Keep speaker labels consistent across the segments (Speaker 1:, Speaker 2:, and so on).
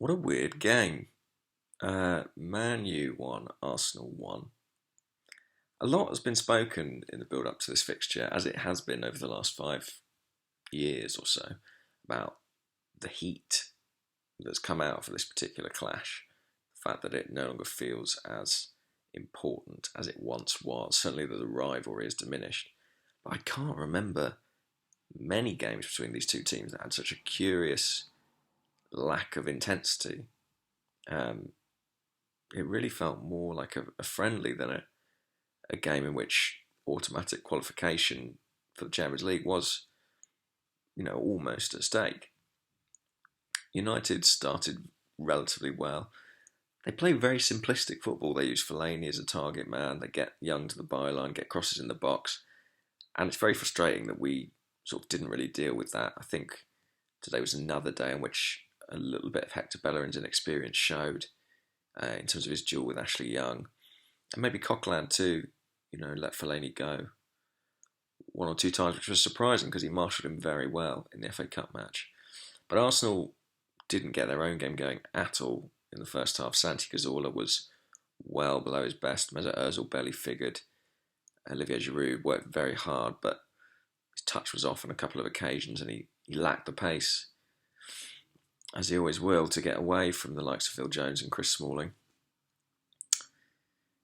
Speaker 1: What a weird game. Man U won, Arsenal won. A lot has been spoken in the build up to this fixture, as it has been over the last 5 years or so, about the heat that's come out for this particular clash. The fact that it no longer feels as important as it once was. Certainly that the rivalry has diminished. But I can't remember many games between these two teams that had such a curious lack of intensity. Um, it really felt more like a friendly than a game in which automatic qualification for the Champions League was, almost at stake. United started relatively well. They play very simplistic football. They use Fellaini as a target man. They get Young to the byline, get crosses in the box, and it's very frustrating that we sort of didn't really deal with that. I think today was another day in which a little bit of Hector Bellerin's inexperience showed in terms of his duel with Ashley Young, and maybe Coquelin too. Let Fellaini go one or two times, which was surprising because he marshalled him very well in the FA Cup match. But Arsenal didn't get their own game going at all in the first half. Santi Cazorla was well below his best. Mesut Ozil barely figured. Olivier Giroud worked very hard, but his touch was off on a couple of occasions and he lacked the pace, as he always will, to get away from the likes of Phil Jones and Chris Smalling.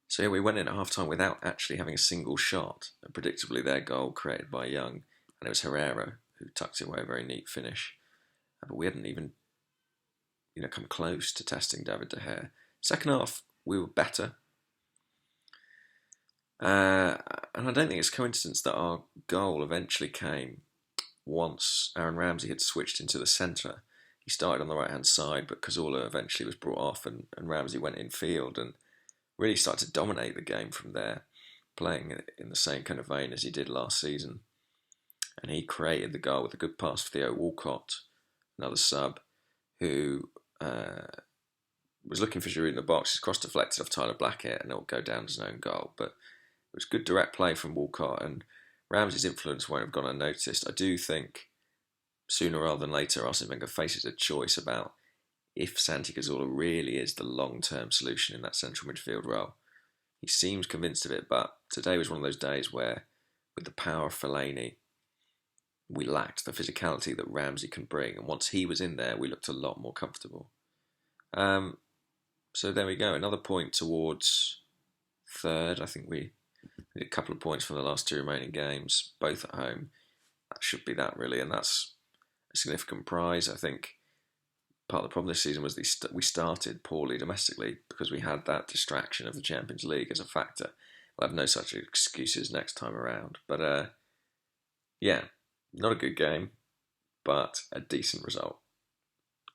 Speaker 1: So yeah, we went in at half-time without actually having a single shot. And predictably, their goal created by Young, and it was Herrera who tucked it away, a very neat finish. But we hadn't even, come close to testing David De Gea. Second half, we were better. And I don't think it's coincidence that our goal eventually came once Aaron Ramsey had switched into the centre. He started on the right-hand side, but Cazorla eventually was brought off and Ramsey went in field and really started to dominate the game from there, playing in the same kind of vein as he did last season. And he created the goal with a good pass for Theo Walcott, another sub, who was looking for Giroud in the box. His cross deflected off Tyler Blackett and it'll go down as an own goal. But it was good direct play from Walcott, and Ramsey's influence won't have gone unnoticed. I do think sooner rather than later, Arsene Wenger faces a choice about if Santi Cazorla really is the long-term solution in that central midfield role. He seems convinced of it, but today was one of those days where, with the power of Fellaini, we lacked the physicality that Ramsey can bring, and once he was in there, we looked a lot more comfortable. So there we go, another point towards third. I think we need a couple of points from the last two remaining games, both at home. That should be that, really, and that's a significant prize. I think part of the problem this season was we started poorly domestically because we had that distraction of the Champions League as a factor. We'll have no such excuses next time around. But yeah, not a good game, but a decent result.